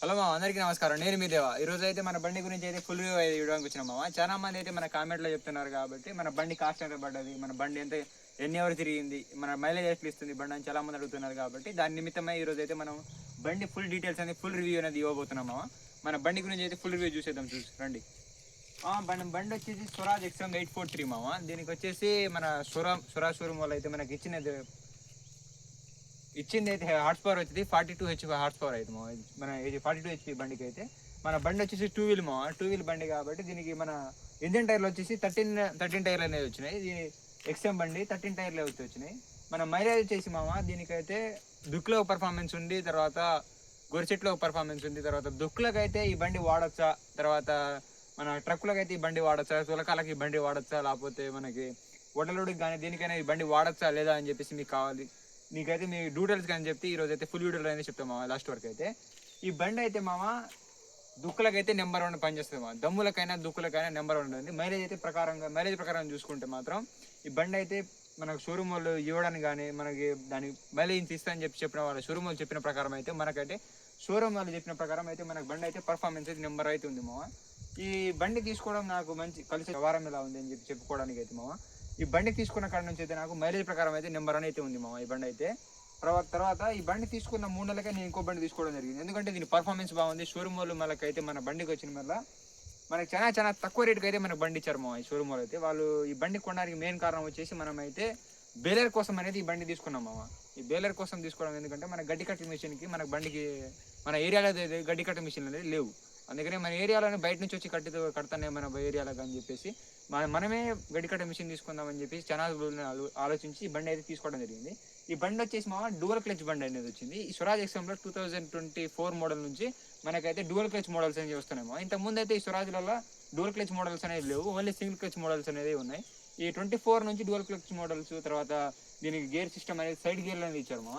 Hello మా అందరికీ నమస్కారం. నేను మీ దేవా. ఈ రోజు అయితే మన బండి గురించి అయితే ఫుల్ రివ్యూ ఇవ్వడానికి వచ్చినాం మామ. చాలా మంది అయితే మన కామెంట్లో చెప్తున్నారు కాబట్టి మన బండి కాస్ట్ ఎంత పడ్డది, మన బండి ఎంత ఎన్ని అవర్ తిరిగింది, మన మైలేజ్ ఎట్లా ఇస్తుంది బండి అని చాలా మంది అడుగుతున్నారు కాబట్టి దాని నిమిత్తమై ఈ రోజు అయితే మనం బండి ఫుల్ డీటెయిల్స్ అనేది ఫుల్ రివ్యూ అనేది ఇవ్వబోతున్నాం మామ. మన బండి గురించి అయితే ఫుల్ రివ్యూ చూసేద్దాం రండి. బండి వచ్చేసి స్వరాజ్ XM 843 మామ. దీనికి వచ్చేసి మన స్వరాజ్ షోరూమ్ వాళ్ళు అయితే మనకి ఇచ్చింది అయితే హార్స్ పవర్ వచ్చింది 42 HP హార్స్ పవర్ అయితే మన 42 HP బండికి అయితే. మన బండి వచ్చేసి టూ వీల్ బండి కాబట్టి దీనికి మన ఇంజన్ టైర్లు వచ్చేసి 13 టైర్లు అనేది వచ్చినాయి. ఇది XM బండి 13 టైర్లు వచ్చినాయి. మన మైలేజ్ వచ్చేసి దీనికైతే దుక్లో పర్ఫార్మెన్స్ ఉంది, తర్వాత గొరిచెట్లో పర్ఫార్మెన్స్ ఉంది, తర్వాత దుక్కులకు అయితే ఈ బండి వాడచ్చా, తర్వాత మన ట్రక్కులకు అయితే ఈ బండి వాడచ్చా, తులకాలకి ఈ బండి వాడచ్చా, లేకపోతే మనకి వడలుడికి కానీ దేనికైనా ఈ బండి వాడచ్చా లేదా అని చెప్పేసి మీకు కావాలి. నీకైతే మీ డీటెయిల్స్ కానీ చెప్తే ఈరోజు అయితే ఫుల్ వీడియోలో అనేది చెప్తాం మామ. లాస్ట్ వరకు అయితే ఈ బండి అయితే దుక్కులకైతే నెంబర్ 1 పనిచేస్తుంది మామ. దమ్ములకైనా దుక్కులకైనా నెంబర్ 1 ఉంటుంది. మైలేజ్ ప్రకారం చూసుకుంటే మాత్రం ఈ బండి అయితే మనకు షోరూమ్ వాళ్ళు ఇవ్వడానికి కానీ మనకి దాని మైలేజ్ తీస్తా అని చెప్పిన వాళ్ళు షోరూమ్ వాళ్ళు చెప్పిన ప్రకారం అయితే మనకైతే షోరూమ్ వాళ్ళు చెప్పిన ప్రకారం అయితే మనకు బండి అయితే పర్ఫార్మెన్స్ అయితే నెంబర్ అయితే ఉంది మామ. ఈ బండి తీసుకోవడం నాకు మంచి కలిసి వారం ఎలా ఉంది అని చెప్పుకోవడానికి అయితే మామ. ఈ బండి తీసుకున్న కాడ నుంచి అయితే నాకు మైలేజ్ ప్రకారం అయితే నెంబర్ 1 అయితే ఉంది మామ ఈ బండి అయితే. తర్వాత ఈ బండి తీసుకున్న 3 నెలలకే నేను ఇంకో బండి తీసుకోవడం జరిగింది. ఎందుకంటే దీని పర్ఫార్మెన్స్ బాగుంది. షోరూమ్ వాళ్ళు మనకైతే మన బండికి వచ్చిన వల్ల మనకి చాలా తక్కువ రేటుకి అయితే మనకు బండి ఇచ్చారు మామ ఈ షోరూమ్ వాళ్ళు అయితే. వాళ్ళు ఈ బండి కొనడానికి మెయిన్ కారణం వచ్చేసి మనం అయితే బేలర్ కోసం అనేది ఈ బండి తీసుకున్నాం మామ. ఈ బేలర్ కోసం తీసుకోవడం ఎందుకంటే మన గడ్డి కట్టింగ్ మిషన్కి మన బండికి మన ఏరియాలో గడ్డి కట్టింగ్ మిషన్లు అనేది లేవు. అందుకని మన ఏరియాలోనే బయట నుంచి వచ్చి కడతానే మన ఏరియాలో అని చెప్పేసి మనమే గడ్డి కట్టే మిషన్ తీసుకుందామని చెప్పేసి చాలా ఆలోచించి ఈ బండి అయితే తీసుకోవడం జరిగింది. ఈ బండి వచ్చేసి డ్యూయల్ క్లచ్ బండి అనేది వచ్చింది. ఈ స్వరాజ్ XMలో 2024 మోడల్ నుంచి మనకైతే డ్యూయల్ క్లచ్ మోడల్స్ అనేవి వస్తున్నాయేమో. ఇంతకుముందు అయితే ఈ స్వరాజ్లలో డ్యూయల్ క్లచ్ మోడల్స్ అనేవి లేవు, ఓన్లీ సింగిల్ క్లచ్ మోడల్స్ అనేది ఉన్నాయి. ఈ 24 నుంచి డ్యూయల్ క్లచ్ మోడల్స్, తర్వాత దీనికి గేర్ సిస్టమ్ అనేది సైడ్ గేర్లు అనేది ఇచ్చారు మా.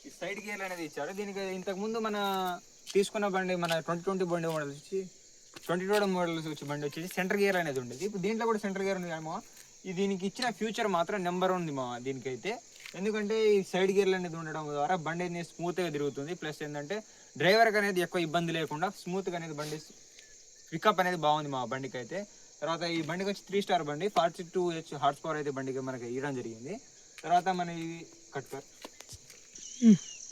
ఈ సైడ్ గేర్లు అనేది ఇచ్చారు. దీనికి ఇంతకుముందు మన తీసుకున్న బండి మన 2020 బండి మోడల్స్ వచ్చి 2020 మోడల్స్ వచ్చి బండి వచ్చేసి సెంటర్ గేర్ అనేది ఉండేది. ఇప్పుడు దీంట్లో కూడా సెంటర్ గేర్ ఉంది కానీ దీనికి ఇచ్చిన ఫ్యూచర్ మాత్రం నెంబర్ 1 ఉంది మా దీనికైతే. ఎందుకంటే ఈ సైడ్ గేర్లు అనేది ఉండడం ద్వారా బండి అనేది స్మూత్గా తిరుగుతుంది. ప్లస్ ఏంటంటే డ్రైవర్కి అనేది ఎక్కువ ఇబ్బంది లేకుండా స్మూత్గా అనేది బండి పికప్ అనేది బాగుంది మా బండికి అయితే. తర్వాత ఈ బండికి వచ్చి 3 స్టార్ బండి 42 HP హార్స్ పవర్ అయితే బండికి మనకి ఇవ్వడం జరిగింది. తర్వాత మన ఈ కట్కర్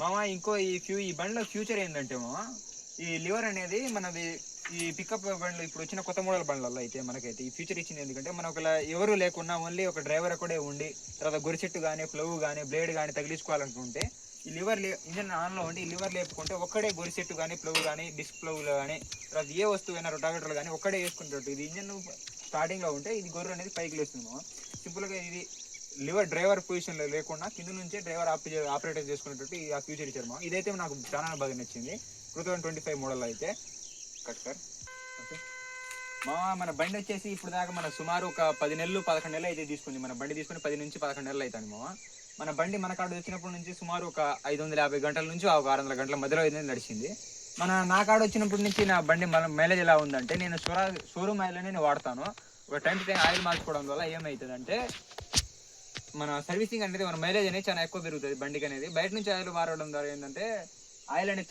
మామ ఈ బండిలో ఫ్యూచర్ ఏంటంటే ఈ లివర్ అనేది మనది ఈ పికప్ బండ్లు ఇప్పుడు వచ్చిన కొత్త మోడల్ బండ్లలో అయితే మనకైతే ఈ ఫ్యూచర్ ఇచ్చింది. ఎందుకంటే మన ఎవరు లేకున్నా ఓన్లీ ఒక డ్రైవర్ కూడా ఉండి తర్వాత గొరిచెట్టు కానీ ప్లవ్ కానీ బ్లేడ్ కానీ తగిలించుకోవాలనుకుంటే ఈ లివర్ ఇంజన్ ఆన్లో ఉండి ఈ లివర్ లేపుకుంటే ఒక్కడే గొరిచెట్టు కానీ ప్లవ్ కానీ డిస్క్ ప్లవ్లు కానీ తర్వాత ఏ వస్తువైనా రొటావేటర్లు కానీ ఒక్కడే వేసుకుంటాడు. ఇది ఇంజన్ స్టార్టింగ్లో ఉంటే ఇది గొర్రె అనేది పైకి లేస్తుంది. సింపుల్గా ఇది లివర్ డ్రైవర్ పొజిషన్లో లేకుండా కింద నుంచే డ్రైవర్ ఆపరేటర్ చేసుకునేటట్టు ఆ ఫ్యూచర్ ఇచ్చారు. ఇదైతే నాకు చాలా బాగా నచ్చింది 2025 మోడల్ అయితే కట్కర్. ఓకే మన బండి వచ్చేసి ఇప్పుడు దాకా మన సుమారు ఒక 10 నెలలు 11 నెలలు అయితే తీసుకుంది. మన బండి తీసుకుని 10 నుంచి 11 నెలలు అవుతుంది మన బండి మన కాడ వచ్చినప్పటి నుంచి సుమారు ఒక 550 గంటల నుంచి ఒక 600 గంటల మధ్యలో అయితే నడిచింది. నా కాడ వచ్చినప్పటి నుంచి నా బండి మైలేజ్ ఎలా ఉందంటే నేను షోరూమ్ ఆయిల్ నేను వాడతాను. ఒక టైం టు టైం ఆయిల్ మార్చుకోవడం వల్ల ఏమవుతుందంటే మన సర్వీసింగ్ అనేది మన మైలేజ్ అనేది చాలా ఎక్కువ పెరుగుతుంది బండికి అనేది. బయట నుంచి ఆయిల్ మారడం ద్వారా ఏంటంటే ఆయిల్ అనేది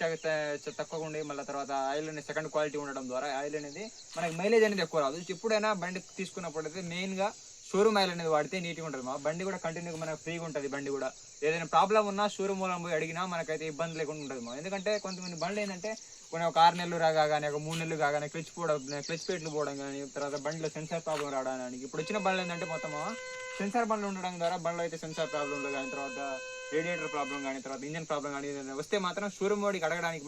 తక్కువగా ఉండి మళ్ళీ తర్వాత ఆయిల్ అనేది సెకండ్ క్వాలిటీ ఉండడం ద్వారా ఆయిల్ అనేది మనకి మైలేజ్ అనేది ఎక్కువ రాదు. ఎప్పుడైనా బండి తీసుకున్నప్పుడు అయితే మెయిన్గా షోరూమ్ ఆయిల్ అనేది వాడితే నీట్గా ఉంటుంది. మా బండి కూడా కంటిన్యూగా మనకు ఫ్రీగా ఉంటుంది. బండి కూడా ఏదైనా ప్రాబ్లం ఉన్నా షోరూమ్ మూలం పోయి అడిగినా మనకైతే ఇబ్బంది లేకుండా ఉంటుంది. ఎందుకంటే కొంతమంది బండ్లు ఏంటంటే కొన్ని ఒక 6 నెలలు రాగానే ఒక 3 నెలలు కాగానే క్లచ్ ప్లేట్లు పోవడం కానీ తర్వాత బండిలో సెన్సార్ ప్రాబ్లం రావడానికి. ఇప్పుడు వచ్చిన బండ్లు ఏంటంటే మొత్తం సెన్సార్ బండ్లు ఉండడం ద్వారా బండ్లో అయితే సెన్సార్ ప్రాబ్లంలు కానీ తర్వాత రేడియేటర్ ప్రాబ్లం కానీ తర్వాత ఇంజన్ ప్రాబ్లం కానీ వస్తే మాత్రం షోరూమ్ వాడికి అడగడానికి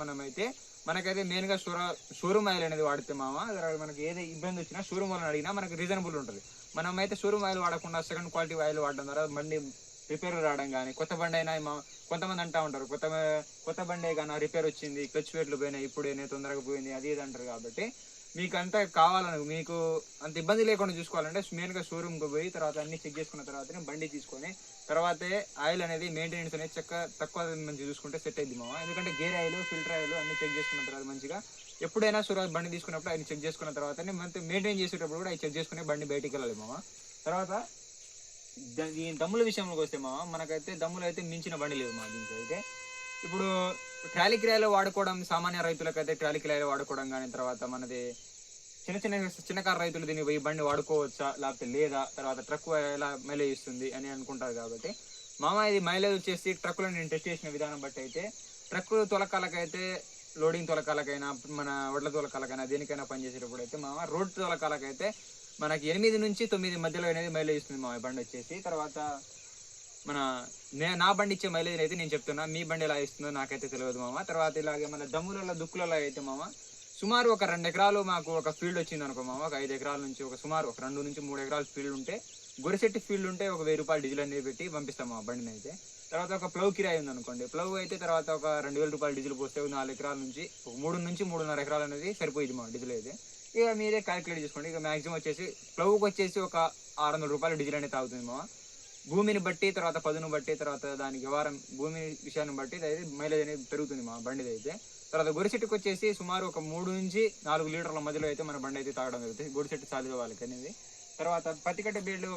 మనకైతే మెయిన్గా షోరూమ్ ఆయిల్ అనేది వాడితే మనకి ఏది ఇబ్బంది వచ్చినా షోరూమ్ వాళ్ళని అడిగినా మనకి రీజనబుల్ ఉంటుంది. మనం అయితే షోరూమ్ ఆయిల్ వాడకుండా సెకండ్ క్వాలిటీ ఆయిల్ వాడడం ద్వారా బండి రిపేర్ రావడం కానీ కొత్త బండి అయినా కొంతమంది అంటూ ఉంటారు కొత్త బండి కానీ రిపేర్ వచ్చింది క్లచ్ ప్లేట్లు పోయినాయి ఇప్పుడేనే తొందరగా పోయింది అది ఇది అంటారు. కాబట్టి మీకు అంతా కావాలని మీకు అంత ఇబ్బంది లేకుండా చూసుకోవాలంటే మెయిన్గా షోరూమ్కి పోయి తర్వాత అన్ని చెక్ చేసుకున్న తర్వాతనే బండి తీసుకొని తర్వాతే ఆయిల్ అనేది మెయింటెనెన్స్ అనేది తక్కువ మంచిగా చూసుకుంటే సెట్ అయింది మామ. ఎందుకంటే గేర్ ఆయిల్ ఫిల్టర్ ఆయిల్ అన్ని చెక్ చేసుకున్న తర్వాత మంచిగా ఎప్పుడైనా బండి తీసుకున్నప్పుడు ఆయన చెక్ చేసుకున్న తర్వాతనే మెయింటైన్ చేసేటప్పుడు కూడా అవి చెక్ చేసుకునే బండి బయటికి వెళ్ళాలి మామ. తర్వాత ఈ దమ్ముల విషయంలోకి వస్తే మనకైతే దమ్ములు అయితే మించిన బండి లేదు మా దీంట్లో అయితే. ఇప్పుడు ట్రాలీ కిరాయిలో వాడుకోవడం సామాన్య రైతులకైతే ట్రాలీ కిరాయిలో వాడుకోవడం కానీ తర్వాత మనది చిన్న కారు రైతులు దీన్ని ఈ బండి వాడుకోవచ్చా లేకపోతే లేదా, తర్వాత ట్రక్ ఎలా మైలేజ్ ఇస్తుంది అని అనుకుంటారు. కాబట్టి మామ ఇది మైలేజ్ వచ్చేసి ట్రక్కులో నేను టెస్ట్ చేసిన విధానం బట్టి అయితే ట్రక్కు తొలకాలకైతే లోడింగ్ తొలకాలకైనా మన వడ్ల తొలకాలకైనా దేనికైనా పనిచేసేటప్పుడు అయితే మామ రోడ్ తొలకాలకైతే మనకి 8 నుంచి 9 మధ్యలో అనేది మైలేజ్ ఇస్తుంది మామ బండి వచ్చేసి. తర్వాత మన నా బండి ఇచ్చే మైలేజ్ అయితే నేను చెప్తున్నా, మీ బండి ఎలా ఇస్తుందో నాకైతే తెలియదు మామ. తర్వాత ఇలాగే మన దమ్ములలో దుక్కులలో అయితే మామ సుమారు ఒక 2 ఎకరాలు మాకు ఒక ఫీల్డ్ వచ్చింది అనుకో మామ, ఒక 5 ఎకరాల నుంచి ఒక సుమారు ఒక 2 నుంచి 3 ఎకరాల ఫీల్డ్ ఉంటే గొరిసెట్టి ఫీల్డ్ ఉంటే ఒక 1000 రూపాయలు డీజిల్ అనేది పెట్టి పంపిస్తాం మా బండిని అయితే. తర్వాత ఒక ప్లవ్ కిరాయి ఉంది అనుకోండి, ప్లవ్ అయితే తర్వాత ఒక 2000 రూపాయలు డీజిల్ పోస్తే 4 ఎకరాల నుంచి ఒక 3 నుంచి 3.5 ఎకరాలు అనేది సరిపోయింది మా డీజిల్ అయితే. ఇక మీరే క్యాలిక్యులేట్ చేసుకోండి. ఇక మాక్సిమం వచ్చేసి ప్లవ్కి వచ్చేసి ఒక 600 రూపాయలు డీజిల్ అనేది తాగుతుంది మా. భూమిని బట్టి తర్వాత పదును బట్టి తర్వాత దాని వ్యవహారం భూమి విషయాన్ని బట్టి అయితే మైలేజ్ అనేది పెరుగుతుంది మా బండిది అయితే. తర్వాత గొరిసెట్టుకు వచ్చేసి సుమారు ఒక 3 నుంచి 4 లీటర్ల మధ్యలో అయితే మన బండి అయితే తాగడం జరుగుతుంది గొరిసెట్టు చాలు వాళ్ళకి అనేది. తర్వాత పత్తికట్ట బీళ్ళు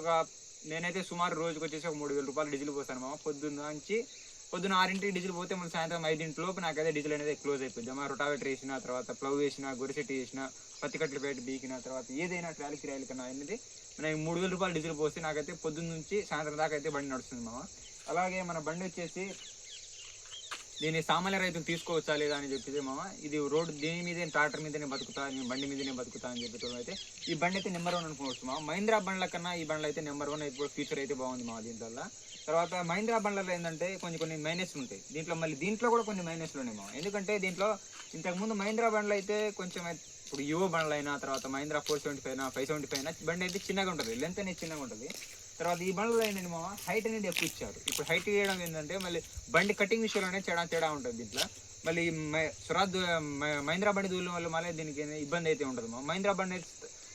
నేనైతే సుమారు రోజుకి వచ్చేసి ఒక 3000 రూపాయలు డీజిల్ పోస్తాను మామ. పొద్దున్న 6ంటికి డీజిల్ పోతే మన సాయంత్రం 5 లోపు నాకైతే డీజిల్ అనేది క్లోజ్ అయిపోద్ది మా. రొటావేటర్ వేసిన తర్వాత ప్లవ్ వేసిన గొరిసెట్టు వేసిన పత్తికట్టలు పెట్టి బీకిన తర్వాత ఏదైనా ట్రాలీ కిరాయిలు కన్నా అనేది మనకి 3000 రూపాయలు డీజిల్ పోస్తే నాకైతే పొద్దున్న నుంచి సాయంత్రం దాకా అయితే బండి నడుస్తుంది మామ. అలాగే మన బండి వచ్చేసి దీన్ని సామాన్య రైతులు తీసుకోవచ్చా లేదా అని చెప్పేది మామ. ఇది రోడ్డు దీని మీదే ట్రాక్టర్ మీదనే బతుకుతా, నేను బండి మీదనే బతుకుతా అని చెప్పేటోళ్ళు అయితే ఈ బండి అయితే నెంబర్ 1 అనుకోవచ్చు మా. మహీంద్రా బండ్ల కన్నా ఈ బండ్లు అయితే నెంబర్ 1 ఇప్పుడు ఫ్యూచర్ అయితే బాగుంది మా దీంట్లో. తర్వాత మహీంద్రా బండ్లలో ఏంటంటే కొన్ని మైనస్లు ఉంటాయి దీంట్లో కూడా కొన్ని మైనస్లు ఉన్నాయి మా. ఎందుకంటే దీంట్లో ఇంతకుముందు మహీంద్రా బండ్లు అయితే కొంచెం ఇప్పుడు యువ బండ్లు అయినా తర్వాత మహీంద్రా 475 575 బండి అయితే చిన్నగా ఉంటుంది, లెంత్ అనేది చిన్నగా ఉంటుంది. తర్వాత ఈ బండ్లలో ఏంటంటే మా హైట్ అనేది ఎక్కువ ఇచ్చారు. ఇప్పుడు హైట్ ఇవ్వడం ఏంటంటే మళ్ళీ బండి కటింగ్ విషయంలో అనేది తేడా ఉంటుంది దీంట్లో. మళ్ళీ మహీంద్రా బండి దూరం వల్ల మళ్ళీ దీనికి ఇబ్బంది అయితే ఉంటుంది మా. మహీంద్రా బండి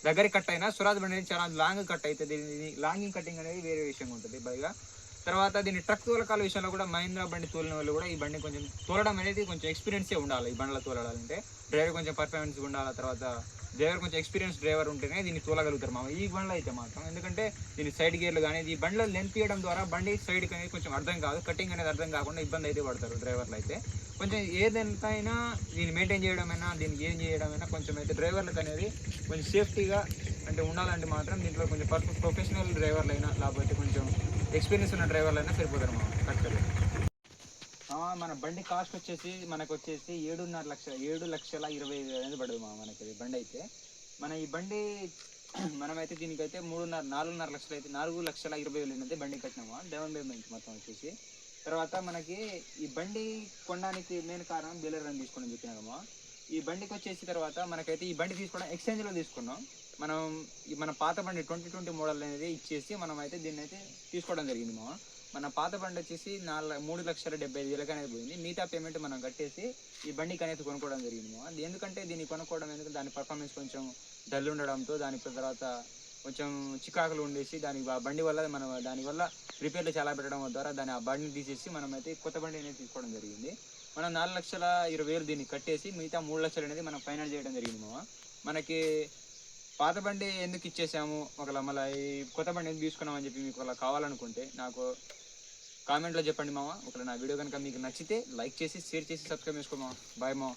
దగ్గర కట్ అయినా స్వరాజ్ బండి అనేది చాలా లాంగ్ కట్ అయితే దీని లాంగింగ్ కటింగ్ అనేది వేరే విషయంగా ఉంటుంది పైగా. తర్వాత దీన్ని ట్రక్ తోలకాల విషయంలో కూడా మహీంద్రా బండి తోలిన వాళ్ళు కూడా ఈ బండి కొంచెం తోలడం అనేది కొంచెం ఎక్స్పీరియన్సే ఉండాలి. ఈ బండ్ల తోలాలంటే డ్రైవర్ కొంచెం పర్ఫార్మెన్స్ ఉండాలి. తర్వాత డ్రైవర్ కొంచెం ఎక్స్పీరియన్స్ డ్రైవర్ ఉంటేనే దీన్ని తోలగలుగుతారు మామ ఈ బండ్లో అయితే మాత్రం. ఎందుకంటే దీని సైడ్ గేర్లు కానీ ఈ బండ్లో లెంత్ తీయడం ద్వారా బండి సైడ్కి అనేది కొంచెం అర్థం కాదు, కటింగ్ అనేది అర్థం కాకుండా ఇబ్బంది అయితే పడతారు డ్రైవర్లు అయితే. కొంచెం ఏదైనా దీన్ని మెయింటైన్ చేయడమైనా దీనికి ఏం చేయడమైనా కొంచెం అయితే డ్రైవర్లకు అనేది కొంచెం సేఫ్టీగా అంటే ఉండాలంటే మాత్రం దీంట్లో కొంచెం ప్రొఫెషనల్ డ్రైవర్లు అయినా లేకపోతే కొంచెం ఎక్స్పీరియన్స్ ఉన్న డ్రైవర్లు అయినా సరిపోతారు మా కరెక్ట్గా. మన బండి కాస్ట్ వచ్చేసి మనకు వచ్చేసి 7,20,000 అనేది పడదు మా మనకి బండి అయితే. మన ఈ బండి మనమైతే దీనికైతే 4.5 లక్షలు అయితే 4,20,000 అయితే బండి కట్టినామా డౌన్ పేమెంట్ మొత్తం వచ్చేసి. తర్వాత మనకి ఈ బండి కొనడానికి మెయిన్ కారణం బీలర్ అని తీసుకోవడం చెప్పినామా. ఈ బండికి వచ్చేసి తర్వాత మనకైతే ఈ బండి తీసుకోవడం ఎక్స్చేంజ్లో తీసుకున్నాం మనం. మన పాత బండి 2020 మోడల్ అనేది ఇచ్చేసి మనం అయితే దీన్ని అయితే తీసుకోవడం జరిగింది మా. మన పాత బండి వచ్చేసి 3,70,500 అనేది పోయింది. మిగతా పేమెంట్ మనం కట్టేసి ఈ బండికి అనేది కొనుక్కోవడం జరిగింది మా. ఎందుకంటే దీన్ని కొనుక్కోవడం ఎందుకంటే దాని పర్ఫార్మెన్స్ కొంచెం డల్ ఉండడంతో దాని తర్వాత కొంచెం చికాకులు ఉండేసి బండి వల్ల దానివల్ల రిపేర్లు చాలా పెట్టడం ద్వారా ఆ బండిని తీసేసి మనం అయితే కొత్త బండి అనేది తీసుకోవడం జరిగింది. మనం 4,20,000 దీన్ని కట్టేసి మిగతా 3 లక్షలు అనేది మనం ఫైనల్ చేయడం జరిగింది మా. మనకి పాత బండి ఎందుకు ఇచ్చేసాము ఒకవేళ మళ్ళీ ఈ కొత్త బండి ఎందుకు తీసుకున్నామని చెప్పి మీకు అలా కావాలనుకుంటే నాకు కామెంట్లో చెప్పండి మామ. ఒకవేళ నా వీడియో కనుక మీకు నచ్చితే లైక్ చేసి షేర్ చేసి సబ్స్క్రైబ్ చేసుకో మామ. బాయ్ మామ.